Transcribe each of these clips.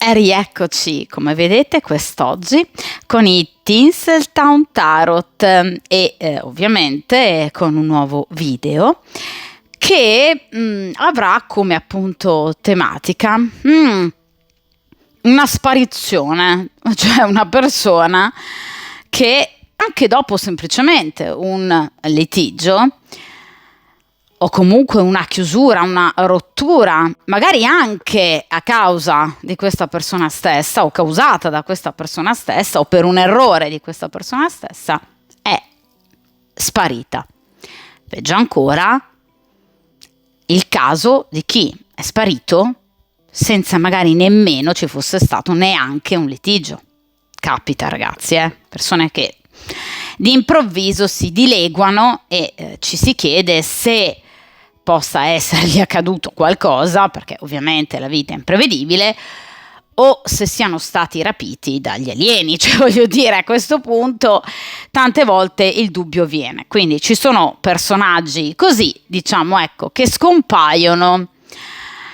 E rieccoci, come vedete, quest'oggi con i Tinseltown Tarot e ovviamente con un nuovo video che avrà come appunto tematica una sparizione, cioè una persona che anche dopo semplicemente un litigio o comunque una chiusura, una rottura, magari anche a causa di questa persona stessa o causata da questa persona stessa o per un errore di questa persona stessa, è sparita. Peggio ancora, il caso di chi è sparito senza magari nemmeno ci fosse stato neanche un litigio. Capita, ragazzi, persone che di improvviso si dileguano e ci si chiede se possa essergli accaduto qualcosa, perché ovviamente la vita è imprevedibile, o se siano stati rapiti dagli alieni. Cioè, voglio dire, a questo punto tante volte il dubbio viene. Quindi ci sono personaggi così, diciamo, ecco, che scompaiono,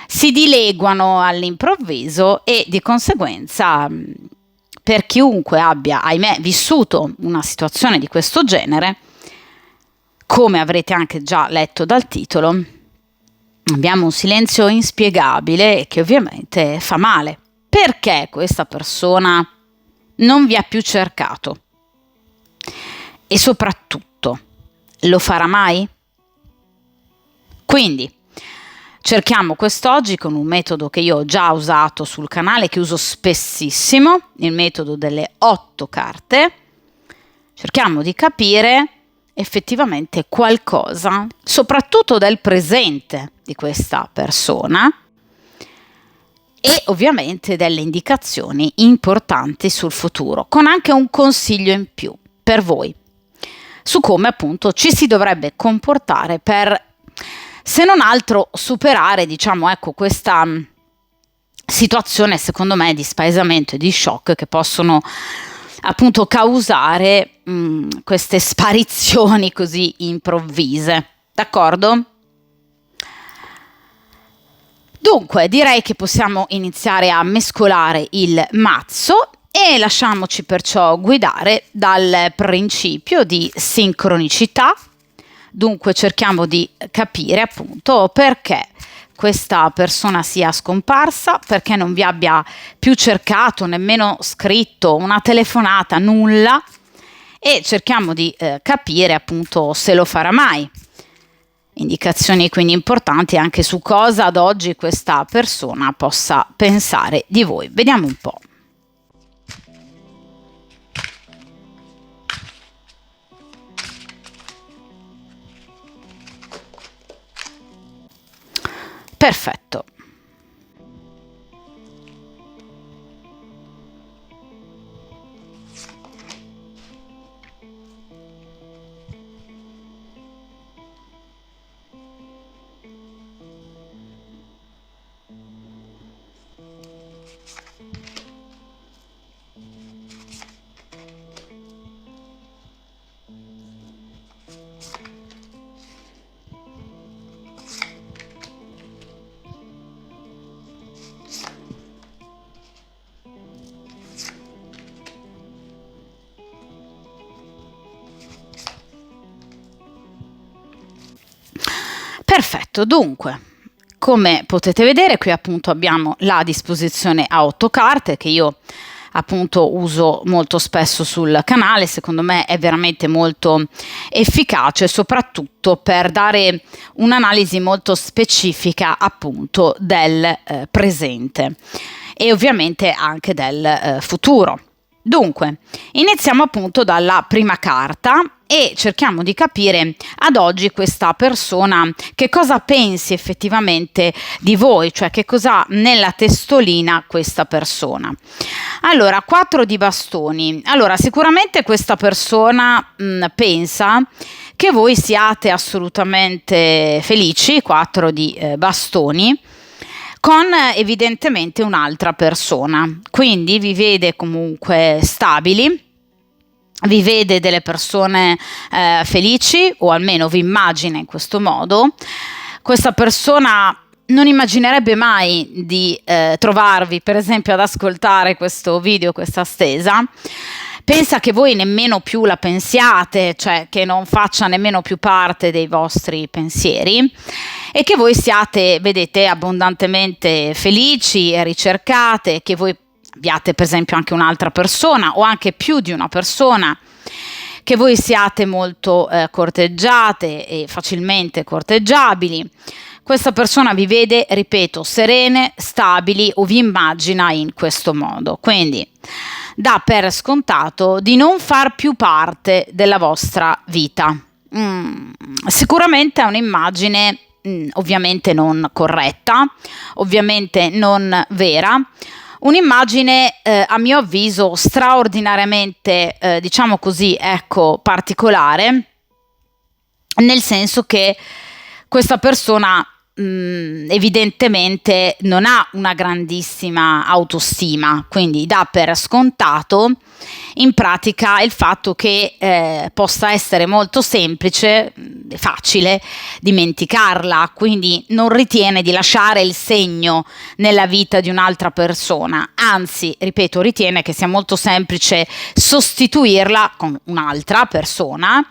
si dileguano all'improvviso e di conseguenza per chiunque abbia, ahimè, vissuto una situazione di questo genere, come avrete anche già letto dal titolo, abbiamo un silenzio inspiegabile che ovviamente fa male. Perché questa persona non vi ha più cercato? E soprattutto, lo farà mai? Quindi, cerchiamo quest'oggi con un metodo che io ho già usato sul canale, che uso spessissimo, il metodo delle 8 carte. Cerchiamo di capire effettivamente qualcosa, soprattutto del presente di questa persona e ovviamente delle indicazioni importanti sul futuro, con anche un consiglio in più per voi su come appunto ci si dovrebbe comportare per, se non altro, superare, diciamo, ecco, questa situazione, secondo me, di spaesamento e di shock che possono appunto causare queste sparizioni così improvvise, d'accordo? Dunque, direi che possiamo iniziare a mescolare il mazzo e lasciamoci perciò guidare dal principio di sincronicità. Dunque cerchiamo di capire appunto perché questa persona sia scomparsa, perché non vi abbia più cercato, nemmeno scritto, una telefonata, nulla, e cerchiamo di capire appunto se lo farà mai. Indicazioni quindi importanti anche su cosa ad oggi questa persona possa pensare di voi. Vediamo un po'. Perfetto. Perfetto, dunque, come potete vedere qui appunto abbiamo la disposizione a 8 carte che io appunto uso molto spesso sul canale. Secondo me è veramente molto efficace, soprattutto per dare un'analisi molto specifica appunto del presente e ovviamente anche del futuro. Dunque, iniziamo appunto dalla prima carta e cerchiamo di capire ad oggi questa persona che cosa pensi effettivamente di voi, cioè che cosa ha nella testolina questa persona. Allora, 4 di bastoni. Allora, sicuramente questa persona pensa che voi siate assolutamente felici, 4 di bastoni, con evidentemente un'altra persona, quindi vi vede comunque stabili, vi vede delle persone felici, o almeno vi immagina in questo modo. Questa persona non immaginerebbe mai di trovarvi, per esempio, ad ascoltare questo video, questa stesa, pensa che voi nemmeno più la pensiate, cioè che non faccia nemmeno più parte dei vostri pensieri e che voi siate, vedete, abbondantemente felici e ricercate, che voi abbiate per esempio anche un'altra persona o anche più di una persona, che voi siate molto corteggiate e facilmente corteggiabili. Questa persona vi vede, ripeto, serene, stabili o vi immagina in questo modo. Quindi dà per scontato di non far più parte della vostra vita. Sicuramente è un'immagine ovviamente non corretta, ovviamente non vera, un'immagine a mio avviso straordinariamente, diciamo così, ecco, particolare, nel senso che questa persona evidentemente non ha una grandissima autostima, quindi dà per scontato in pratica il fatto che possa essere molto semplice e facile dimenticarla, quindi non ritiene di lasciare il segno nella vita di un'altra persona, anzi, ripeto, ritiene che sia molto semplice sostituirla con un'altra persona,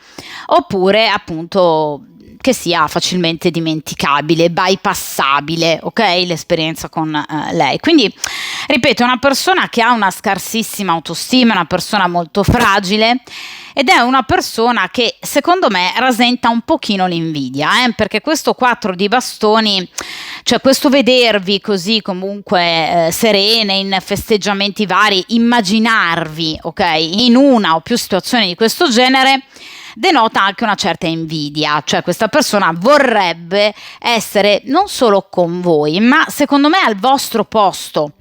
oppure appunto che sia facilmente dimenticabile, bypassabile, ok? L'esperienza con lei. Quindi, ripeto, è una persona che ha una scarsissima autostima, una persona molto fragile ed è una persona che secondo me rasenta un pochino l'invidia, perché questo 4 di bastoni, cioè questo vedervi così comunque serene in festeggiamenti vari, immaginarvi, ok, in una o più situazioni di questo genere, denota anche una certa invidia, cioè questa persona vorrebbe essere non solo con voi, ma secondo me al vostro posto.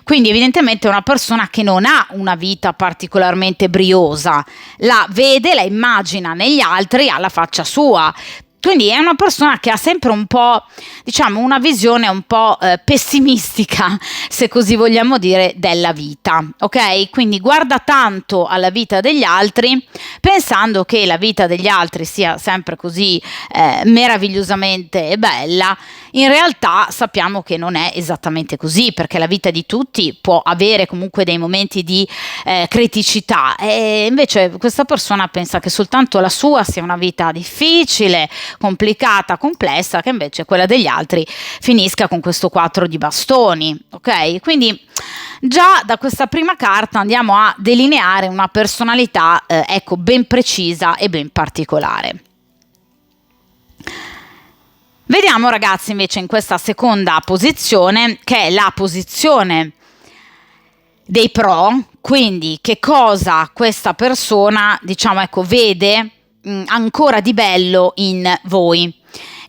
Quindi evidentemente è una persona che non ha una vita particolarmente briosa, la vede, la immagina negli altri alla faccia sua. Quindi è una persona che ha sempre un po', diciamo, una visione un po' pessimistica, se così vogliamo dire, della vita, ok? Quindi guarda tanto alla vita degli altri, pensando che la vita degli altri sia sempre così meravigliosamente bella. In realtà sappiamo che non è esattamente così, perché la vita di tutti può avere comunque dei momenti di criticità, e invece questa persona pensa che soltanto la sua sia una vita difficile, complicata, complessa, che invece quella degli altri finisca con questo 4 di bastoni, ok? Quindi già da questa prima carta andiamo a delineare una personalità ecco, ben precisa e ben particolare. Vediamo ragazzi invece in questa seconda posizione, che è la posizione dei pro, quindi che cosa questa persona, diciamo, ecco, vede ancora di bello in voi.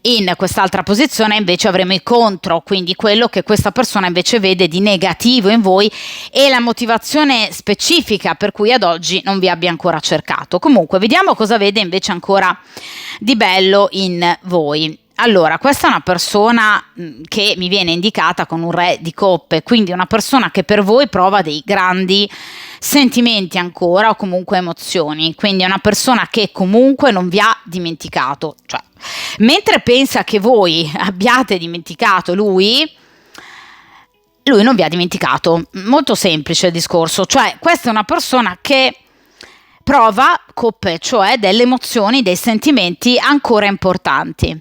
In quest'altra posizione invece avremo i contro, quindi quello che questa persona invece vede di negativo in voi e la motivazione specifica per cui ad oggi non vi abbia ancora cercato. Comunque vediamo cosa vede invece ancora di bello in voi. Allora, questa è una persona che mi viene indicata con un re di coppe, quindi una persona che per voi prova dei grandi sentimenti ancora o comunque emozioni, quindi è una persona che comunque non vi ha dimenticato, cioè mentre pensa che voi abbiate dimenticato lui non vi ha dimenticato. Molto semplice il discorso, cioè questa è una persona che prova coppe, cioè delle emozioni, dei sentimenti ancora importanti.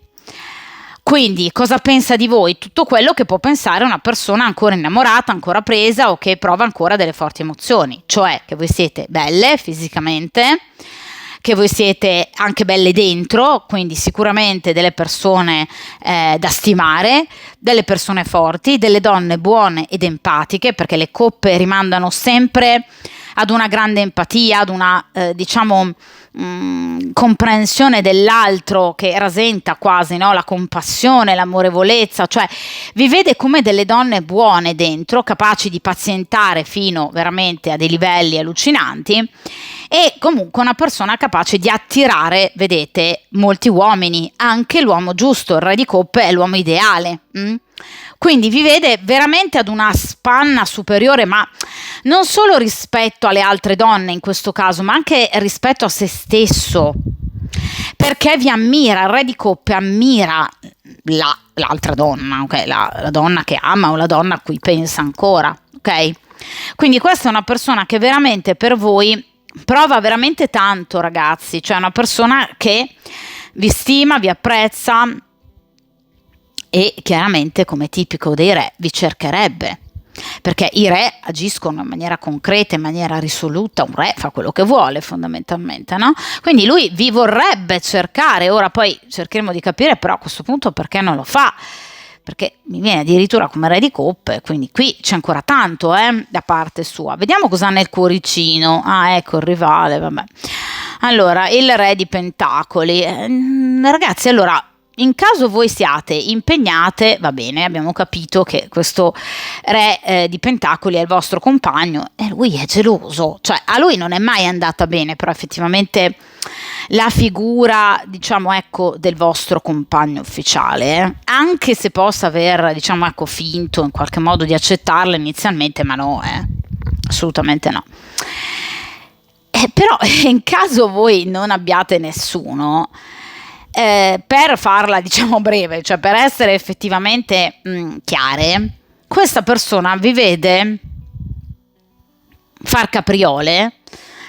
Quindi cosa pensa di voi? Tutto quello che può pensare una persona ancora innamorata, ancora presa o che prova ancora delle forti emozioni, cioè che voi siete belle fisicamente, che voi siete anche belle dentro, quindi sicuramente delle persone da stimare, delle persone forti, delle donne buone ed empatiche, perché le coppe rimandano sempre ad una grande empatia, ad una comprensione dell'altro che rasenta quasi, no? La compassione, l'amorevolezza, cioè vi vede come delle donne buone dentro, capaci di pazientare fino veramente a dei livelli allucinanti, e comunque una persona capace di attirare, vedete, molti uomini, anche l'uomo giusto. Il re di coppe è l'uomo ideale. Quindi vi vede veramente ad una spanna superiore, ma non solo rispetto alle altre donne in questo caso, ma anche rispetto a se stesso. perché vi ammira, il re di coppe ammira l'altra donna, ok? La donna che ama o la donna a cui pensa ancora, ok? Quindi questa è una persona che veramente per voi prova veramente tanto, ragazzi, cioè una persona che vi stima, vi apprezza e chiaramente, come tipico dei re, vi cercherebbe, perché i re agiscono in maniera concreta, in maniera risoluta. Un re fa quello che vuole fondamentalmente, no? Quindi lui vi vorrebbe cercare. Ora poi cercheremo di capire però a questo punto perché non lo fa, perché mi viene addirittura come re di coppe, quindi qui c'è ancora tanto da parte sua. Vediamo cosa ha nel cuoricino. Ah, ecco il rivale, vabbè. Allora, il re di pentacoli, ragazzi, allora, in caso voi siate impegnate, va bene, abbiamo capito che questo re di pentacoli è il vostro compagno e lui è geloso, cioè a lui non è mai andata bene, però effettivamente la figura, diciamo, ecco, del vostro compagno ufficiale, anche se possa aver, diciamo, ecco, finto in qualche modo di accettarla inizialmente, ma no, assolutamente no. Però in caso voi non abbiate nessuno, per farla, diciamo, breve, cioè per essere effettivamente chiare, questa persona vi vede far capriole,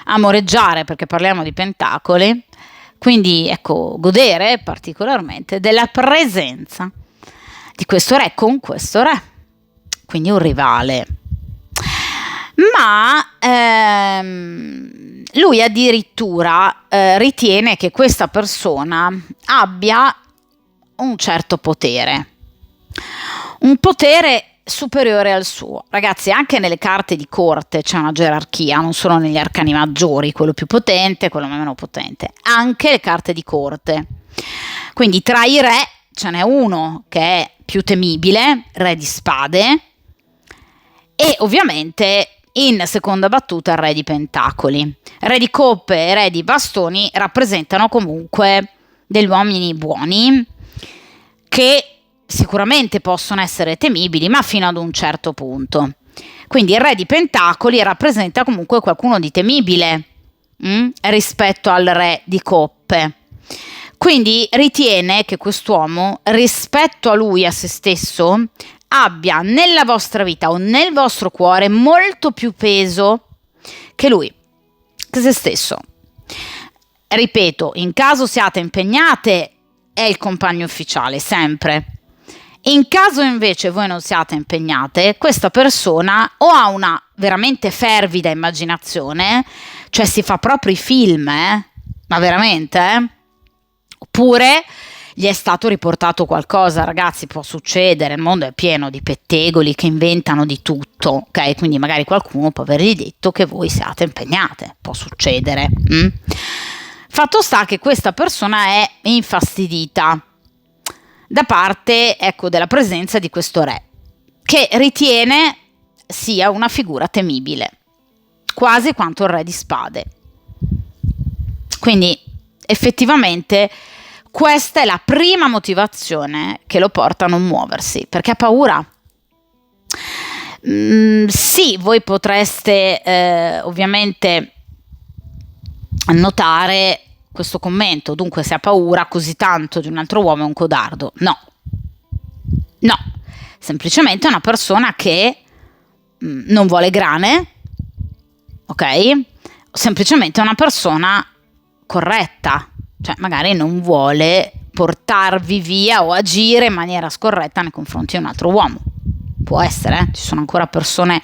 amoreggiare, perché parliamo di pentacoli, quindi ecco, godere particolarmente della presenza di questo re con questo re, quindi un rivale. Ma lui addirittura ritiene che questa persona abbia un certo potere, un potere superiore al suo. Ragazzi, anche nelle carte di corte c'è una gerarchia, non solo negli arcani maggiori, quello più potente, quello meno potente, anche le carte di corte. Quindi tra i re ce n'è uno che è più temibile, re di spade, e ovviamente in seconda battuta il re di pentacoli. Re di coppe e re di bastoni rappresentano comunque degli uomini buoni che sicuramente possono essere temibili, ma fino ad un certo punto. Quindi il re di pentacoli rappresenta comunque qualcuno di temibile rispetto al re di coppe. Quindi ritiene che quest'uomo, rispetto a lui, a se stesso, abbia nella vostra vita o nel vostro cuore molto più peso che lui, che se stesso. Ripeto, in caso siate impegnate, è il compagno ufficiale, sempre. In caso invece voi non siate impegnate, questa persona o ha una veramente fervida immaginazione, cioè si fa proprio i film, ma veramente, oppure gli è stato riportato qualcosa. Ragazzi, può succedere, il mondo è pieno di pettegoli che inventano di tutto, ok? Quindi magari qualcuno può avergli detto che voi siate impegnate, può succedere. Fatto sta che questa persona è infastidita da parte, ecco, della presenza di questo re, che ritiene sia una figura temibile, quasi quanto il re di spade. Quindi effettivamente questa è la prima motivazione che lo porta a non muoversi, perché ha paura. Sì, voi potreste ovviamente notare questo commento: dunque se ha paura così tanto di un altro uomo è un codardo. No, semplicemente è una persona che non vuole grane, ok? Semplicemente è una persona corretta, cioè magari non vuole portarvi via o agire in maniera scorretta nei confronti di un altro uomo. Può essere, ci sono ancora persone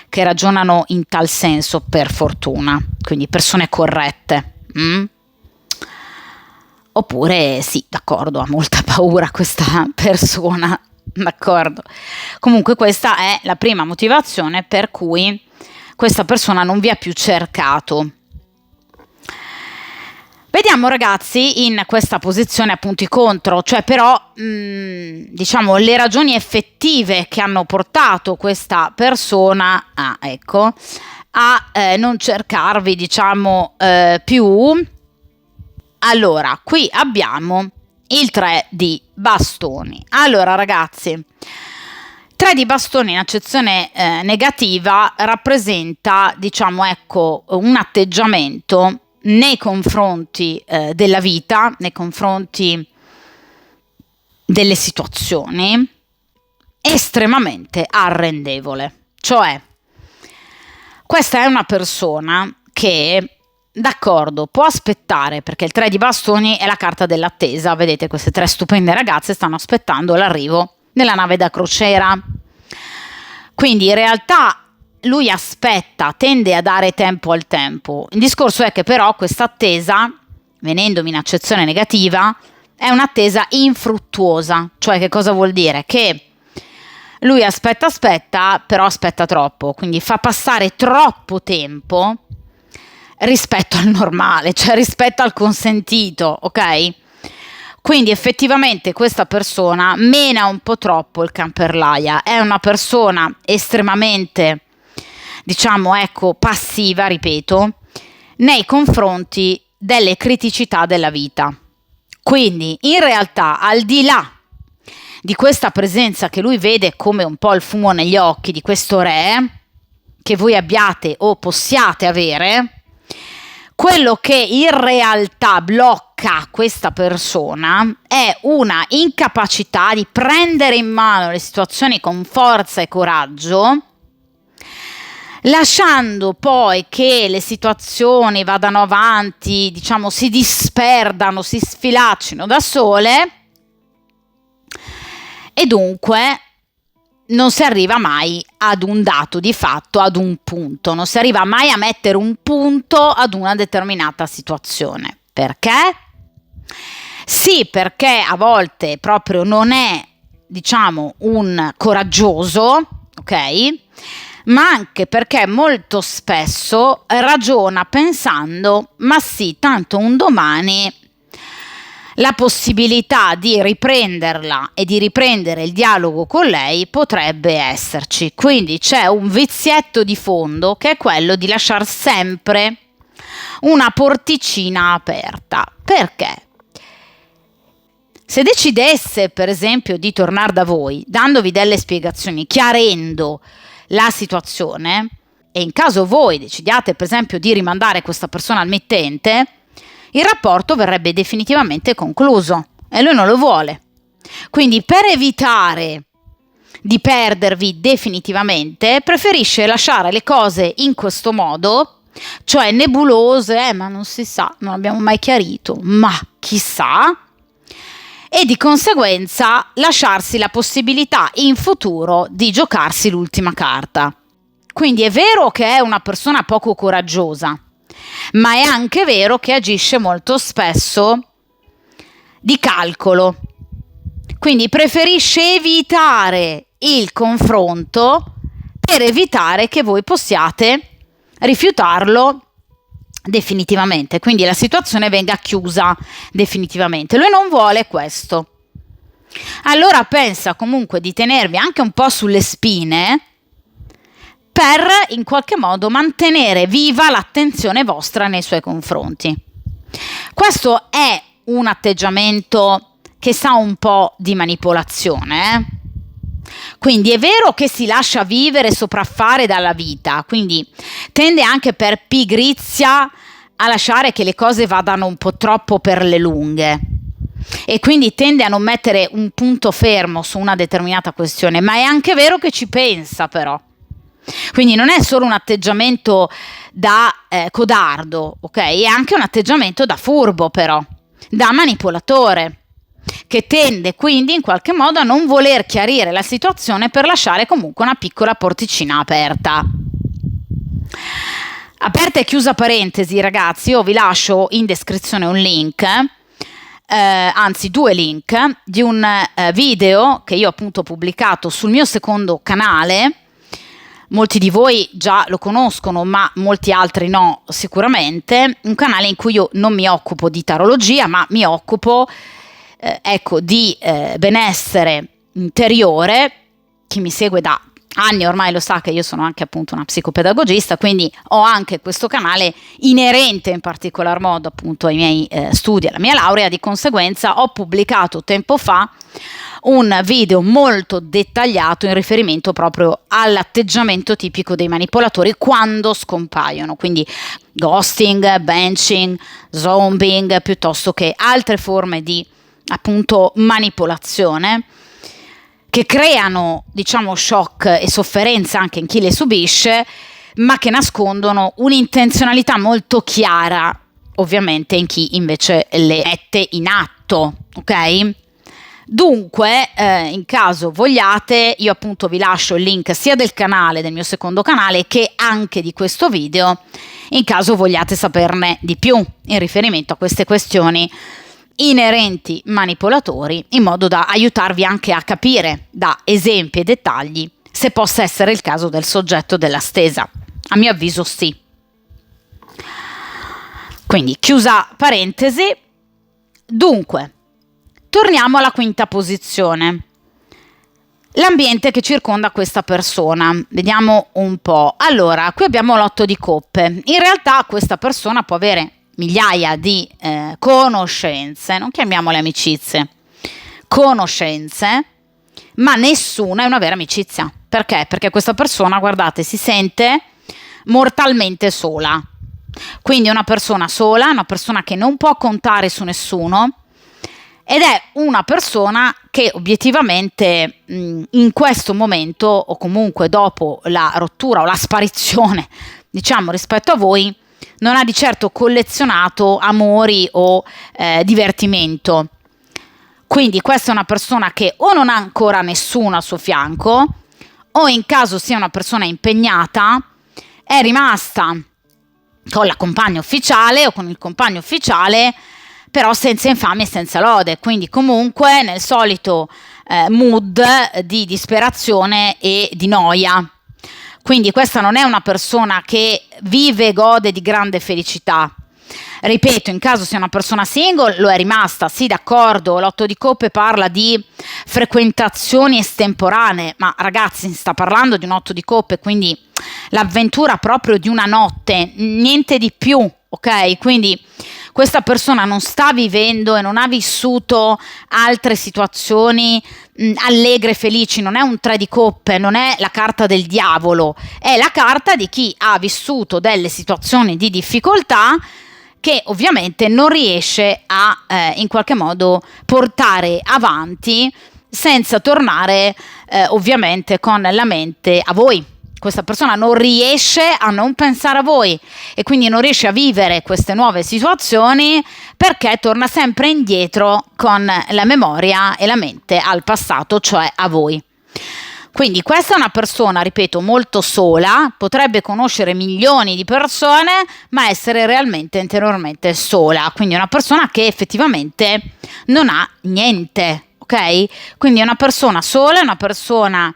che ragionano in tal senso, per fortuna, quindi persone corrette. Oppure sì, d'accordo, ha molta paura questa persona, d'accordo. Comunque questa è la prima motivazione per cui questa persona non vi ha più cercato. Vediamo, ragazzi, in questa posizione a punti contro, cioè però diciamo le ragioni effettive che hanno portato questa persona a non cercarvi, diciamo, più. Allora, qui abbiamo il 3 di bastoni. Allora, ragazzi, 3 di bastoni in accezione negativa rappresenta, diciamo, ecco, un atteggiamento nei confronti della vita, nei confronti delle situazioni, estremamente arrendevole. Cioè, questa è una persona che, d'accordo, può aspettare, perché il 3 di bastoni è la carta dell'attesa. Vedete, queste 3 stupende ragazze stanno aspettando l'arrivo della nave da crociera. Quindi in realtà lui aspetta, tende a dare tempo al tempo. Il discorso è che però questa attesa, venendomi in accezione negativa, è un'attesa infruttuosa. Cioè, che cosa vuol dire? Che lui aspetta, però aspetta troppo, quindi fa passare troppo tempo rispetto al normale, cioè rispetto al consentito, ok? Quindi effettivamente questa persona mena un po' troppo il can per l'aia, è una persona estremamente, diciamo, ecco, passiva, ripeto, nei confronti delle criticità della vita. Quindi in realtà, al di là di questa presenza che lui vede come un po' il fumo negli occhi di questo re, che voi abbiate o possiate avere, quello che in realtà blocca questa persona è una incapacità di prendere in mano le situazioni con forza e coraggio, lasciando poi che le situazioni vadano avanti, diciamo, si disperdano, si sfilaccino da sole, e dunque non si arriva mai ad un dato di fatto, ad un punto, non si arriva mai a mettere un punto ad una determinata situazione. Perché? Sì, perché a volte proprio non è, diciamo, un coraggioso, ok? Ma anche perché molto spesso ragiona pensando, ma sì, tanto un domani la possibilità di riprenderla e di riprendere il dialogo con lei potrebbe esserci. Quindi c'è un vizietto di fondo che è quello di lasciare sempre una porticina aperta. Perché? Se decidesse, per esempio, di tornare da voi, dandovi delle spiegazioni, chiarendo la situazione, e in caso voi decidiate, per esempio, di rimandare questa persona al mittente, il rapporto verrebbe definitivamente concluso e lui non lo vuole. Quindi per evitare di perdervi definitivamente, preferisce lasciare le cose in questo modo, cioè nebulose, ma non si sa, non abbiamo mai chiarito, ma chissà, e di conseguenza lasciarsi la possibilità in futuro di giocarsi l'ultima carta. Quindi è vero che è una persona poco coraggiosa, ma è anche vero che agisce molto spesso di calcolo. Quindi preferisce evitare il confronto per evitare che voi possiate rifiutarlo definitivamente, quindi la situazione venga chiusa definitivamente. Lui non vuole questo. Allora pensa comunque di tenervi anche un po' sulle spine per in qualche modo mantenere viva l'attenzione vostra nei suoi confronti. Questo è un atteggiamento che sa un po' di manipolazione, Quindi è vero che si lascia vivere e sopraffare dalla vita, quindi tende anche per pigrizia a lasciare che le cose vadano un po' troppo per le lunghe e quindi tende a non mettere un punto fermo su una determinata questione, ma è anche vero che ci pensa però. Quindi non è solo un atteggiamento da codardo, ok? È anche un atteggiamento da furbo però, da manipolatore, che tende quindi in qualche modo a non voler chiarire la situazione per lasciare comunque una piccola porticina aperta. Aperta e chiusa parentesi, ragazzi, io vi lascio in descrizione un link, anzi 2 link, di un video che io appunto ho pubblicato sul mio secondo canale. Molti di voi già lo conoscono, ma molti altri no sicuramente. Un canale in cui io non mi occupo di tarologia, ma mi occupo di benessere interiore. Chi mi segue da anni ormai lo sa che io sono anche appunto una psicopedagogista, quindi ho anche questo canale inerente in particolar modo appunto ai miei studi, alla mia laurea. Di conseguenza ho pubblicato tempo fa un video molto dettagliato in riferimento proprio all'atteggiamento tipico dei manipolatori quando scompaiono, quindi ghosting, benching, zombing, piuttosto che altre forme di appunto manipolazione che creano, diciamo, shock e sofferenza anche in chi le subisce, ma che nascondono un'intenzionalità molto chiara, ovviamente, in chi invece le mette in atto, ok? Dunque, in caso vogliate, io appunto vi lascio il link sia del canale, del mio secondo canale, che anche di questo video, in caso vogliate saperne di più in riferimento a queste questioni inerenti manipolatori, in modo da aiutarvi anche a capire da esempi e dettagli se possa essere il caso del soggetto della stesa. A mio avviso sì. Quindi chiusa parentesi. Dunque, torniamo alla quinta posizione. L'ambiente che circonda questa persona. Vediamo un po'. Allora, qui abbiamo l'8 di coppe. In realtà questa persona può avere migliaia di conoscenze, non chiamiamole amicizie, conoscenze, ma nessuna è una vera amicizia. Perché? Perché questa persona, guardate, si sente mortalmente sola. Quindi è una persona sola, una persona che non può contare su nessuno, ed è una persona che obiettivamente in questo momento, o comunque dopo la rottura o la sparizione, diciamo, rispetto a voi, non ha di certo collezionato amori o divertimento. Quindi questa è una persona che o non ha ancora nessuno al suo fianco, o in caso sia una persona impegnata, è rimasta con la compagna ufficiale o con il compagno ufficiale, però senza infamia e senza lode, quindi comunque nel solito mood di disperazione e di noia. Quindi questa non è una persona che vive e gode di grande felicità. Ripeto, in caso sia una persona single, lo è rimasta, sì, d'accordo, l'8 di coppe parla di frequentazioni estemporanee, ma ragazzi, si sta parlando di un 8 di coppe, quindi l'avventura proprio di una notte, niente di più, ok? Quindi questa persona non sta vivendo e non ha vissuto altre situazioni allegre, felici, non è un 3 di coppe, non è la carta del diavolo, è la carta di chi ha vissuto delle situazioni di difficoltà che ovviamente non riesce a in qualche modo portare avanti senza tornare ovviamente con la mente a voi. Questa persona non riesce a non pensare a voi e quindi non riesce a vivere queste nuove situazioni perché torna sempre indietro con la memoria e la mente al passato, cioè a voi. Quindi questa è una persona, ripeto, molto sola, potrebbe conoscere milioni di persone, ma essere realmente interiormente sola. Quindi è una persona che effettivamente non ha niente, ok? Quindi è una persona sola, è una persona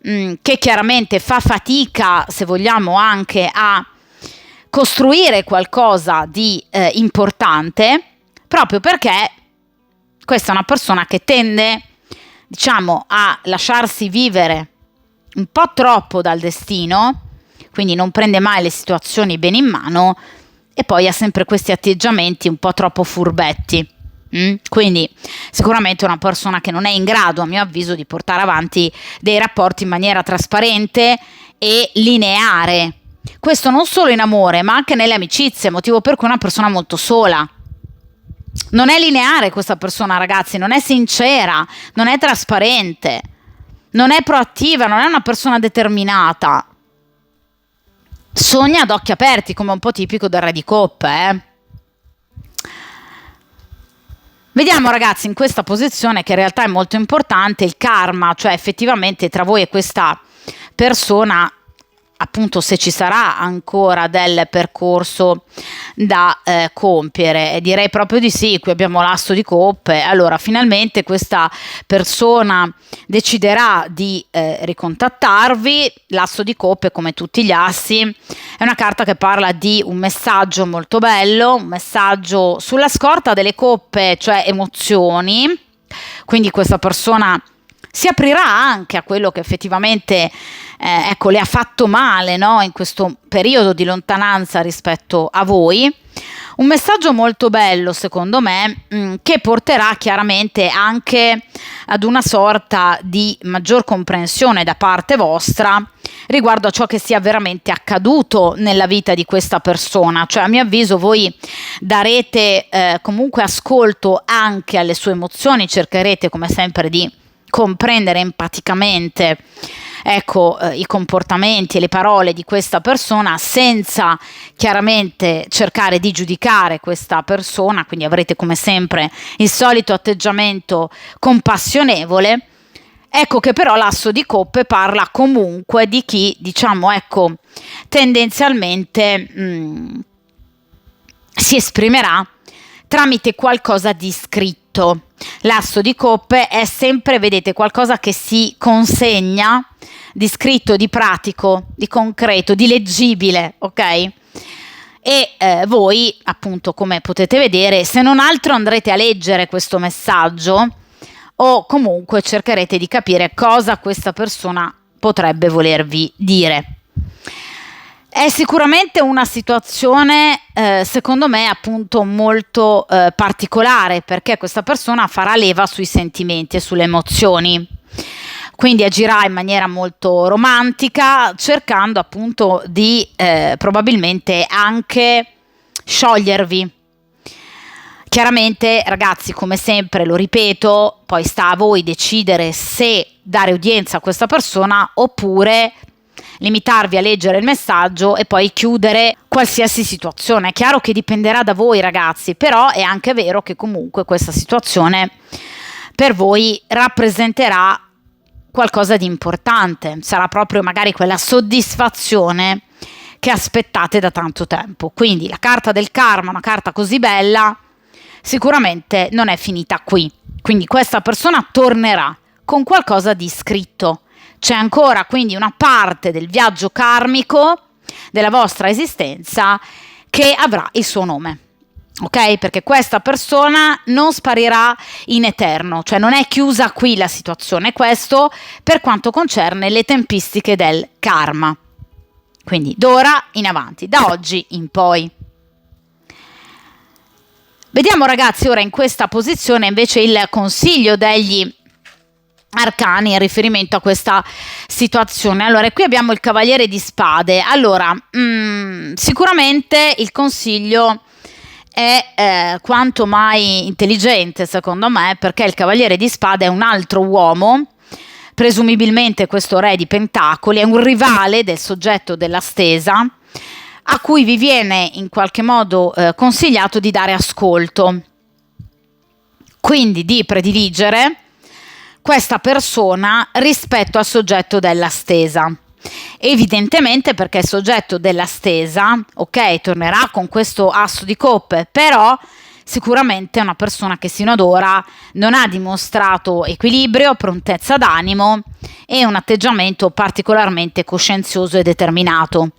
che chiaramente fa fatica, se vogliamo, anche a costruire qualcosa di importante, proprio perché questa è una persona che tende, diciamo, a lasciarsi vivere un po' troppo dal destino, quindi non prende mai le situazioni bene in mano e poi ha sempre questi atteggiamenti un po' troppo furbetti. Quindi sicuramente una persona che non è in grado, a mio avviso, di portare avanti dei rapporti in maniera trasparente e lineare. Questo non solo in amore, ma anche nelle amicizie, motivo per cui è una persona molto sola. Non è lineare questa persona, ragazzi, non è sincera, non è trasparente, non è proattiva, non è una persona determinata. Sogna ad occhi aperti, come un po' tipico del re di coppe, Vediamo, ragazzi, in questa posizione, che in realtà è molto importante, il karma, cioè effettivamente tra voi e questa persona, appunto, se ci sarà ancora del percorso da compiere, e direi proprio di sì. Qui abbiamo l'asso di coppe. Allora, finalmente questa persona deciderà di ricontattarvi. L'asso di coppe, come tutti gli assi, è una carta che parla di un messaggio molto bello, un messaggio sulla scorta delle coppe, cioè emozioni. Quindi questa persona si aprirà anche a quello che effettivamente ecco, le ha fatto male, no? In questo periodo di lontananza rispetto a voi. Un messaggio molto bello, secondo me, che porterà chiaramente anche ad una sorta di maggior comprensione da parte vostra riguardo a ciò che sia veramente accaduto nella vita di questa persona. Cioè, a mio avviso, voi darete comunque ascolto anche alle sue emozioni, cercherete come sempre di comprendere empaticamente, ecco, i comportamenti e le parole di questa persona, senza chiaramente cercare di giudicare questa persona, quindi avrete come sempre il solito atteggiamento compassionevole. Ecco che però l'asso di coppe parla comunque di chi, diciamo, ecco, tendenzialmente si esprimerà tramite qualcosa di scritto. L'asso di coppe è sempre, vedete, qualcosa che si consegna, di scritto, di pratico, di concreto, di leggibile, ok? E voi, appunto, come potete vedere, se non altro andrete a leggere questo messaggio o comunque cercherete di capire cosa questa persona potrebbe volervi dire. È sicuramente una situazione, secondo me, appunto molto particolare, perché questa persona farà leva sui sentimenti e sulle emozioni. Quindi agirà in maniera molto romantica, cercando appunto di probabilmente anche sciogliervi. Chiaramente, ragazzi, come sempre, lo ripeto, poi sta a voi decidere se dare udienza a questa persona oppure limitarvi a leggere il messaggio e poi chiudere qualsiasi situazione. È chiaro che dipenderà da voi, ragazzi, però è anche vero che comunque questa situazione per voi rappresenterà qualcosa di importante, sarà proprio magari quella soddisfazione che aspettate da tanto tempo. Quindi la carta del karma, una carta così bella, sicuramente non è finita qui. Quindi questa persona tornerà con qualcosa di scritto. C'è ancora quindi una parte del viaggio karmico della vostra esistenza che avrà il suo nome. Ok? Perché questa persona non sparirà in eterno, cioè non è chiusa qui la situazione. Questo per quanto concerne le tempistiche del karma. Quindi d'ora in avanti, da oggi in poi. Vediamo, ragazzi, ora in questa posizione invece il consiglio degli arcani in riferimento a questa situazione. Allora, qui abbiamo il Cavaliere di Spade. Allora, sicuramente il consiglio è quanto mai intelligente, secondo me, perché il Cavaliere di Spade è un altro uomo, presumibilmente questo Re di Pentacoli, è un rivale del soggetto della stesa, a cui vi viene in qualche modo consigliato di dare ascolto, quindi di prediligere questa persona rispetto al soggetto della stesa. Evidentemente, perché il soggetto della stesa, ok, tornerà con questo asso di coppe, però sicuramente è una persona che sino ad ora non ha dimostrato equilibrio, prontezza d'animo e un atteggiamento particolarmente coscienzioso e determinato.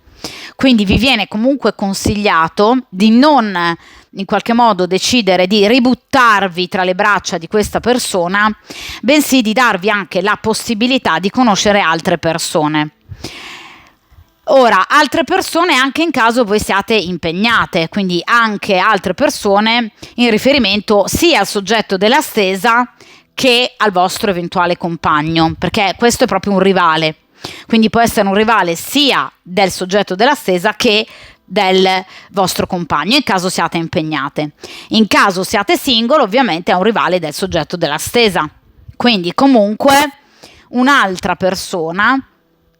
Quindi vi viene comunque consigliato di non in qualche modo decidere di ributtarvi tra le braccia di questa persona, bensì di darvi anche la possibilità di conoscere altre persone. Ora, altre persone anche in caso voi siate impegnate, quindi anche altre persone in riferimento sia al soggetto della stesa che al vostro eventuale compagno, perché questo è proprio un rivale. Quindi può essere un rivale sia del soggetto della stesa che del vostro compagno, in caso siate impegnate. In caso siate single, ovviamente è un rivale del soggetto della stesa. Quindi comunque un'altra persona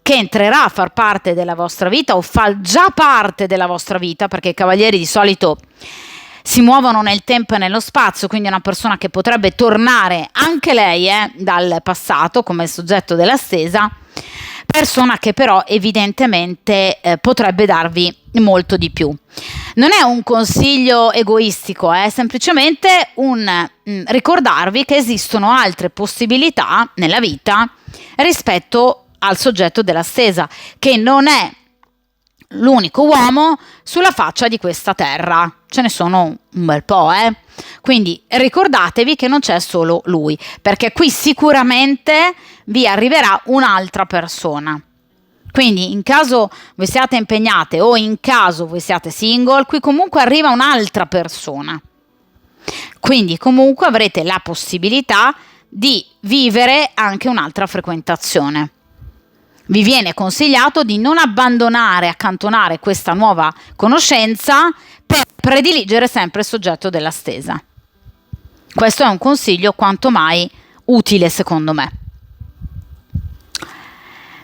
che entrerà a far parte della vostra vita o fa già parte della vostra vita, perché i cavalieri di solito si muovono nel tempo e nello spazio, quindi è una persona che potrebbe tornare anche lei dal passato come soggetto della stesa, persona che però evidentemente potrebbe darvi molto di più. Non è un consiglio egoistico, è semplicemente un ricordarvi che esistono altre possibilità nella vita rispetto al soggetto della stesa, che non è l'unico uomo sulla faccia di questa terra. Ce ne sono un bel po', Quindi ricordatevi che non c'è solo lui, perché qui sicuramente vi arriverà un'altra persona. Quindi in caso voi siate impegnate o in caso voi siate single, qui comunque arriva un'altra persona. Quindi comunque avrete la possibilità di vivere anche un'altra frequentazione. Vi viene consigliato di non abbandonare, accantonare questa nuova conoscenza per prediligere sempre il soggetto della stesa. Questo è un consiglio quanto mai utile secondo me.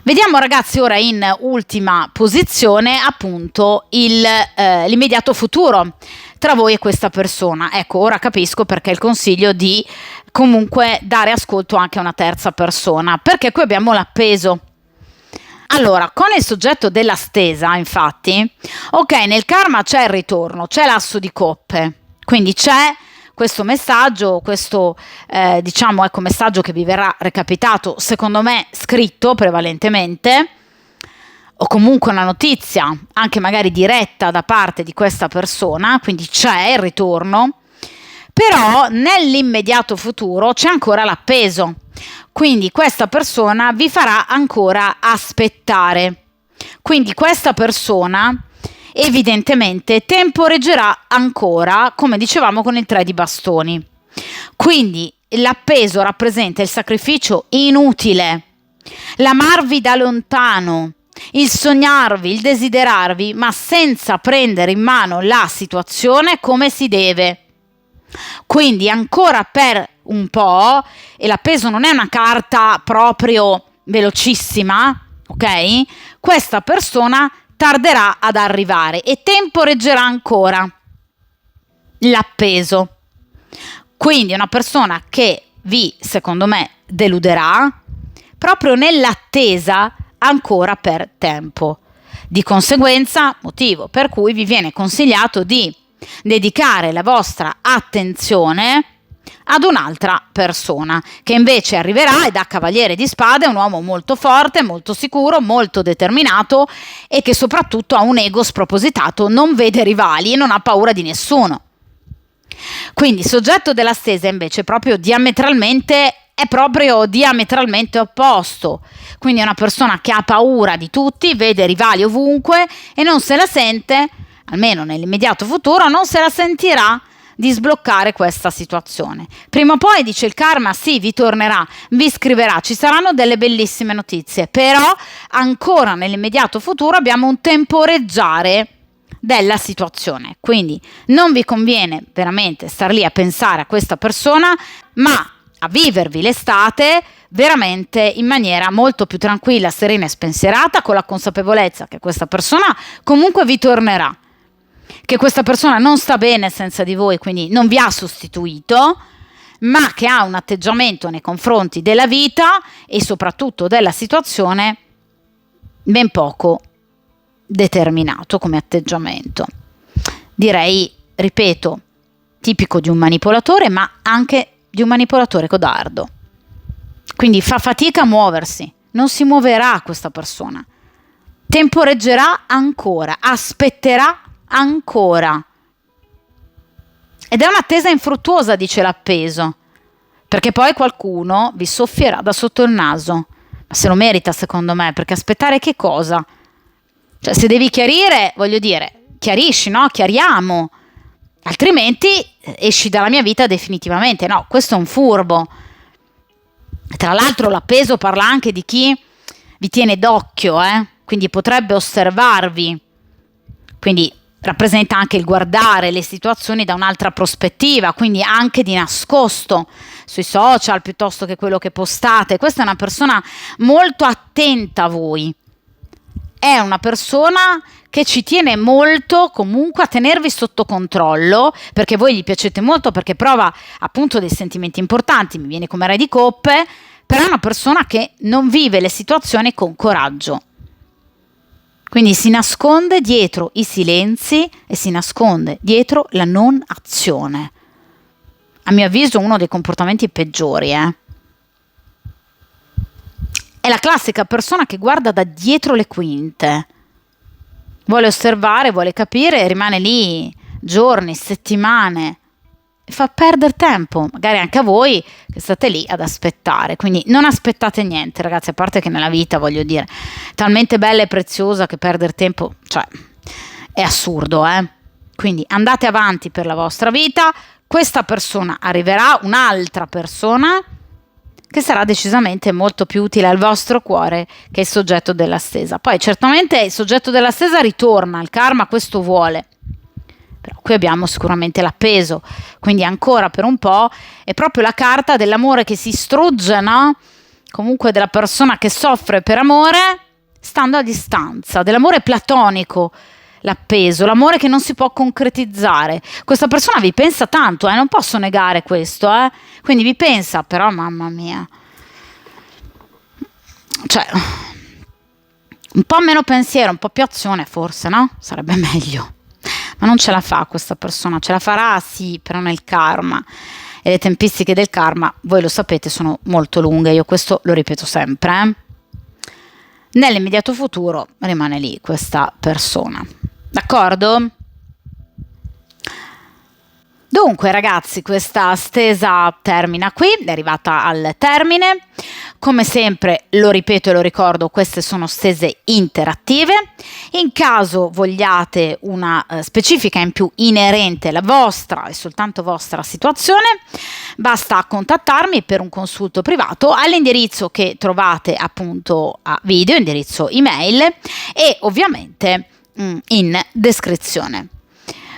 Vediamo ragazzi ora in ultima posizione appunto l'immediato futuro tra voi e questa persona. Ecco, ora capisco perché il consiglio di comunque dare ascolto anche a una terza persona, perché qui abbiamo l'appeso. Allora, con il soggetto della stesa, infatti, ok, nel karma c'è il ritorno, c'è l'asso di coppe, quindi c'è questo messaggio, questo messaggio che vi verrà recapitato, secondo me scritto prevalentemente, o comunque una notizia, anche magari diretta da parte di questa persona, quindi c'è il ritorno, però nell'immediato futuro c'è ancora l'appeso. Quindi questa persona vi farà ancora aspettare. Quindi questa persona evidentemente temporeggerà ancora, come dicevamo con il 3 di bastoni. Quindi l'appeso rappresenta il sacrificio inutile, l'amarvi da lontano, il sognarvi, il desiderarvi, ma senza prendere in mano la situazione come si deve. Quindi ancora per un po', e l'appeso non è una carta proprio velocissima, ok? Questa persona tarderà ad arrivare e temporeggerà ancora l'appeso. Quindi è una persona che vi, secondo me, deluderà proprio nell'attesa ancora per tempo. Di conseguenza, motivo per cui vi viene consigliato di dedicare la vostra attenzione ad un'altra persona che invece arriverà e da cavaliere di spade è un uomo molto forte, molto sicuro, molto determinato e che soprattutto ha un ego spropositato, non vede rivali e non ha paura di nessuno. Quindi il soggetto della stesa invece è proprio diametralmente opposto, quindi è una persona che ha paura di tutti, vede rivali ovunque e non se la sente, almeno nell'immediato futuro, non se la sentirà di sbloccare questa situazione. Prima o poi, dice il karma, sì, vi tornerà, vi scriverà, ci saranno delle bellissime notizie, però ancora nell'immediato futuro abbiamo un temporeggiare della situazione. Quindi non vi conviene veramente star lì a pensare a questa persona, ma a vivervi l'estate veramente in maniera molto più tranquilla, serena e spensierata, con la consapevolezza che questa persona comunque vi tornerà, che questa persona non sta bene senza di voi, quindi non vi ha sostituito, ma che ha un atteggiamento nei confronti della vita e soprattutto della situazione ben poco determinato come atteggiamento. Direi, ripeto, tipico di un manipolatore, ma anche di un manipolatore codardo. Quindi fa fatica a muoversi, non si muoverà questa persona, temporeggerà ancora, aspetterà ancora. Ed è un'attesa infruttuosa, dice l'appeso, perché poi qualcuno vi soffierà da sotto il naso. Ma se lo merita, secondo me, perché aspettare che cosa? Cioè, se devi chiarire, voglio dire, chiarisci, no? Chiariamo. Altrimenti esci dalla mia vita definitivamente. No, questo è un furbo. Tra l'altro l'appeso parla anche di chi vi tiene d'occhio, quindi potrebbe osservarvi. Quindi rappresenta anche il guardare le situazioni da un'altra prospettiva, quindi anche di nascosto sui social piuttosto che quello che postate. Questa è una persona molto attenta a voi. È una persona che ci tiene molto comunque a tenervi sotto controllo, perché voi gli piacete molto, perché prova appunto dei sentimenti importanti, mi viene come re di coppe, però è una persona che non vive le situazioni con coraggio. Quindi si nasconde dietro i silenzi e si nasconde dietro la non azione. A mio avviso uno dei comportamenti peggiori, È la classica persona che guarda da dietro le quinte. vuole osservare, vuole capire e rimane lì giorni, settimane e fa perdere tempo, magari anche a voi che state lì ad aspettare. Quindi non aspettate niente, ragazzi, a parte che nella vita, voglio dire, talmente bella e preziosa che perdere tempo, cioè, è assurdo, eh? Quindi andate avanti per la vostra vita, questa persona arriverà, un'altra persona che sarà decisamente molto più utile al vostro cuore che il soggetto della stesa. Poi certamente il soggetto della stesa ritorna, il karma questo vuole, però qui abbiamo sicuramente l'appeso, quindi ancora per un po' è proprio la carta dell'amore che si strugge, no? Comunque della persona che soffre per amore stando a distanza, dell'amore platonico, l'appeso, l'amore che non si può concretizzare. Questa persona vi pensa tanto, non posso negare questo, quindi vi pensa, però mamma mia, cioè un po' meno pensiero, un po' più azione forse, no? Sarebbe meglio, ma non ce la fa questa persona, ce la farà sì, però nel karma, e le tempistiche del karma, voi lo sapete, sono molto lunghe, io questo lo ripeto sempre, Nell'immediato futuro rimane lì questa persona. D'accordo? Dunque ragazzi, questa stesa termina qui, è arrivata al termine. Come sempre, lo ripeto e lo ricordo, queste sono stese interattive. In caso vogliate una specifica in più inerente alla vostra e soltanto vostra situazione, basta contattarmi per un consulto privato all'indirizzo che trovate appunto a video, indirizzo email e ovviamente in descrizione.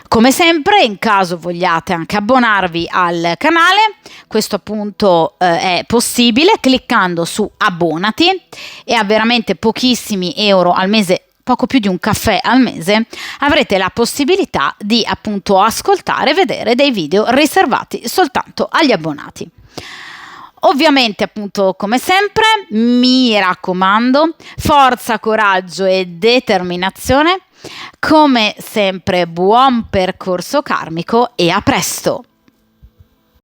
Come sempre, in caso vogliate anche abbonarvi al canale, questo appunto è possibile cliccando su abbonati e a veramente pochissimi euro al mese, poco più di un caffè al mese, avrete la possibilità di appunto ascoltare e vedere dei video riservati soltanto agli abbonati. Ovviamente appunto come sempre mi raccomando, forza, coraggio e determinazione. Come sempre buon percorso karmico e a presto!